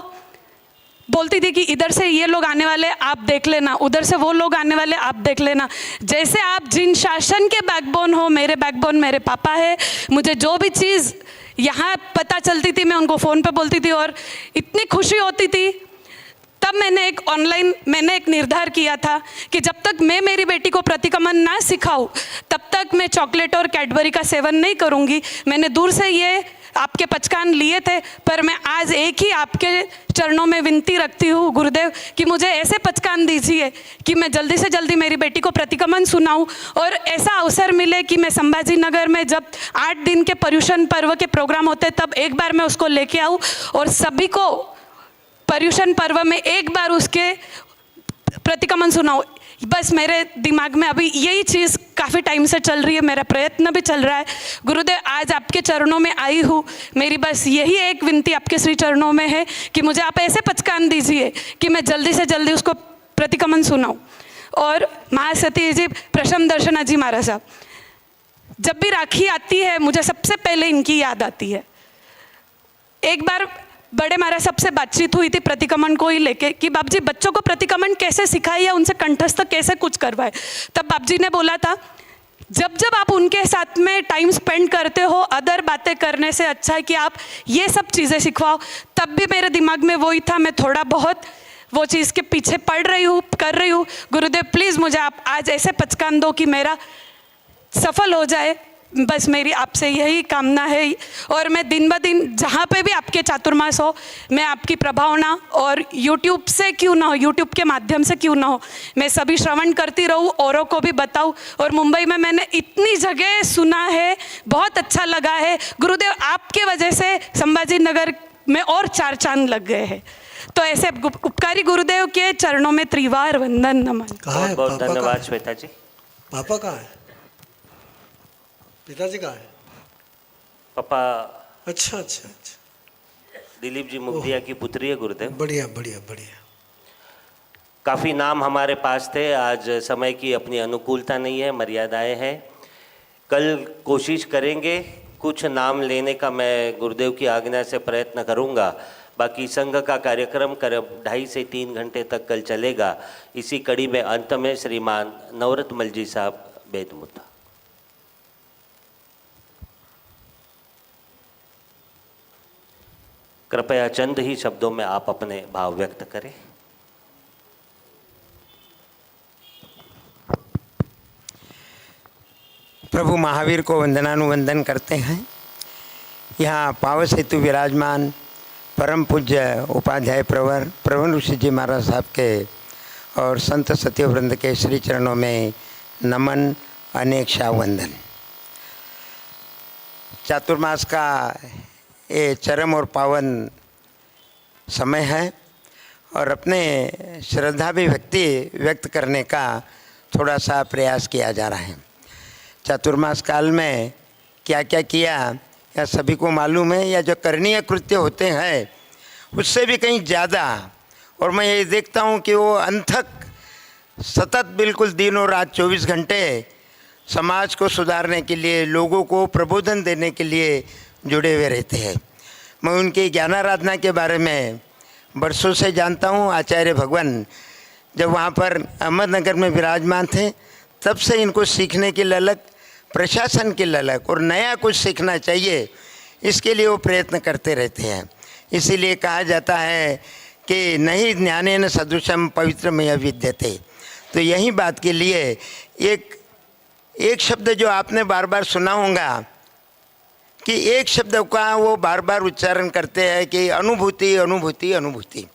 बोलती थी कि इधर से ये लोग आने वाले आप देख लेना, उधर से वो लोग आने वाले आप देख लेना। जैसे आप जिन शासन के बैकबोन हो, मेरे बैकबोन मेरे पापा है। मुझे जो भी चीज़ यहाँ पता चलती थी मैं उनको फ़ोन पे बोलती थी और इतनी खुशी होती थी। तब मैंने एक निर्धार किया था कि जब तक मैं मेरी बेटी को प्रतिक्रमण ना सिखाऊं तब तक मैं चॉकलेट और कैडबरी का सेवन नहीं करूंगी। मैंने दूर से ये आपके पचकान लिए थे, पर मैं आज एक ही आपके चरणों में विनती रखती हूँ गुरुदेव कि मुझे ऐसे पचकान दीजिए कि मैं जल्दी से जल्दी मेरी बेटी को प्रतिक्रमण सुनाऊं और ऐसा अवसर मिले कि मैं संभाजी नगर में जब 8 दिन के पर्युषण पर्व के प्रोग्राम होते तब एक बार मैं उसको लेके आऊँ और सभी को पर्युषण पर्व में एक बार उसके प्रतिक्रमण सुनाऊं। बस मेरे दिमाग में अभी यही चीज़ काफ़ी टाइम से चल रही है, मेरा प्रयत्न भी चल रहा है। गुरुदेव, आज आपके चरणों में आई हूँ, मेरी बस यही एक विनती आपके श्री चरणों में है कि मुझे आप ऐसे पचकान दीजिए कि मैं जल्दी से जल्दी उसको प्रतिक्रमण सुनाऊँ। और महासती जी, प्रशम दर्शना जी महाराज साहब, जब भी राखी आती है मुझे सबसे पहले इनकी याद आती है। एक बार बड़े महाराज साहब से बातचीत हुई थी प्रतिक्रमण को ही लेके कि बाप जी बच्चों को प्रतिक्रमण कैसे सिखाए या उनसे कंठस्थ कैसे कुछ करवाए। तब बाप जी ने बोला था, जब जब आप उनके साथ में टाइम स्पेंड करते हो, अदर बातें करने से अच्छा है कि आप ये सब चीज़ें सिखवाओ। तब भी मेरे दिमाग में वही था, मैं थोड़ा बहुत वो चीज़ के पीछे पड़ रही हूँ, कर रही हूँ। गुरुदेव प्लीज़ मुझे आप आज ऐसे पचकान दो कि मेरा सफल हो जाए, बस मेरी आपसे यही कामना है। और मैं दिन ब दिन जहाँ पे भी आपके चातुर्मास हो, मैं आपकी प्रभावना और यूट्यूब से क्यों ना हो, यूट्यूब के माध्यम से क्यों ना हो, मैं सभी श्रवण करती रहूँ, औरों को भी बताऊँ। और मुंबई में मैंने इतनी जगह सुना है, बहुत अच्छा लगा है। गुरुदेव, आपके वजह से संभाजी नगर में और 4 चांद लग गए हैं। तो ऐसे उपकारी गुरुदेव के चरणों में त्रिवार वंदन नमन। कहाँ है बहुत पापा? धन्यवाद श्वेता जी। पापा कहाँ है? पिताजी कहाँ है? पापा अच्छा अच्छा अच्छा, दिलीप जी मुगदिया की पुत्री है गुरुदेव। बढ़िया बढ़िया बढ़िया। काफ़ी नाम हमारे पास थे, आज समय की अपनी अनुकूलता नहीं है, मर्यादाएं हैं। कल कोशिश करेंगे, कुछ नाम लेने का मैं गुरुदेव की आज्ञा से प्रयत्न करूंगा। बाकी संघ का कार्यक्रम करीब 2.5 से 3 घंटे तक कल चलेगा। इसी कड़ी में अंत में श्रीमान नवरत्मल जी साहब बेदमुद्दा। कृपया चंद ही शब्दों में आप अपने भाव व्यक्त करें। प्रभु महावीर को वंदनानुवंदन करते हैं। यहाँ पावस हेतु विराजमान परम पूज्य उपाध्याय प्रवन ऋषि जी महाराज साहब के और संत सत्यवृंद के श्री चरणों में नमन, अनेक शाह वंदन। चातुर्मास का ये चरम और पावन समय है और अपने श्रद्धाभिव्यक्ति व्यक्त करने का थोड़ा सा प्रयास किया जा रहा है। चातुर्मास काल में क्या क्या किया या सभी को मालूम है, या जो करणीय कृत्य होते हैं उससे भी कहीं ज़्यादा। और मैं ये देखता हूँ कि वो अनथक सतत बिल्कुल दिन और रात 24 घंटे समाज को सुधारने के लिए, लोगों को प्रबोधन देने के लिए जुड़े हुए रहते हैं। मैं उनकी ज्ञानाराधना के बारे में बरसों से जानता हूँ। आचार्य भगवान जब वहाँ पर अहमदनगर में विराजमान थे, तब से इनको सीखने की ललक, प्रशासन की ललक और नया कुछ सीखना चाहिए, इसके लिए वो प्रयत्न करते रहते हैं। इसीलिए कहा जाता है कि नहीं ज्ञानेन सदृशम पवित्रमय विद्यते। तो यही बात के लिए एक शब्द जो आपने बार बार सुना होगा कि एक शब्द का वो बार बार उच्चारण करते हैं कि अनुभूति अनुभूति अनुभूति।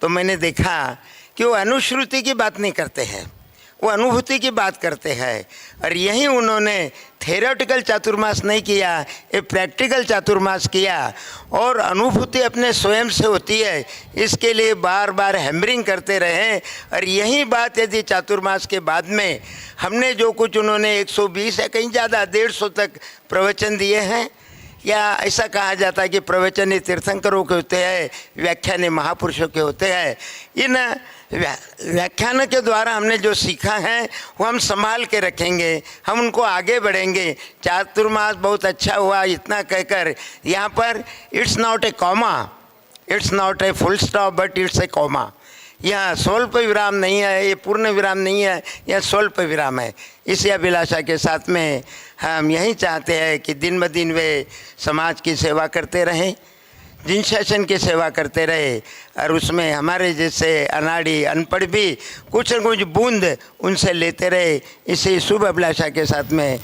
तो मैंने देखा कि वो अनुश्रुति की बात नहीं करते हैं, वो अनुभूति की बात करते हैं। और यही उन्होंने थेरेटिकल चातुर्मास नहीं किया, ये प्रैक्टिकल चातुर्मास किया। और अनुभूति अपने स्वयं से होती है, इसके लिए बार बार हैमरिंग करते रहे। और यही बात यदि चातुर्मास के बाद में हमने जो कुछ उन्होंने 120 या कहीं ज़्यादा 150 तक प्रवचन दिए हैं, या ऐसा कहा जाता है कि प्रवचन तीर्थंकरों के होते हैं, व्याख्यान महापुरुषों के होते हैं। इन व्याख्यानों के द्वारा हमने जो सीखा है वो हम संभाल के रखेंगे, हम उनको आगे बढ़ेंगे। चातुर्मास बहुत अच्छा हुआ इतना कहकर यहाँ पर it's not a comma, it's not a full stop, but it's a comma. यहाँ स्वल्प विराम नहीं है, ये पूर्ण विराम नहीं है, यह स्वल्प विराम है। इसी अभिलाषा के साथ में हम यही चाहते हैं कि दिन ब दिन वे समाज की सेवा करते रहें, जिन शासन की सेवा करते रहे, और उसमें हमारे जैसे अनाड़ी अनपढ़ भी कुछ न कुछ बूंद उनसे लेते रहे। इसी शुभ अभिलाषा के साथ में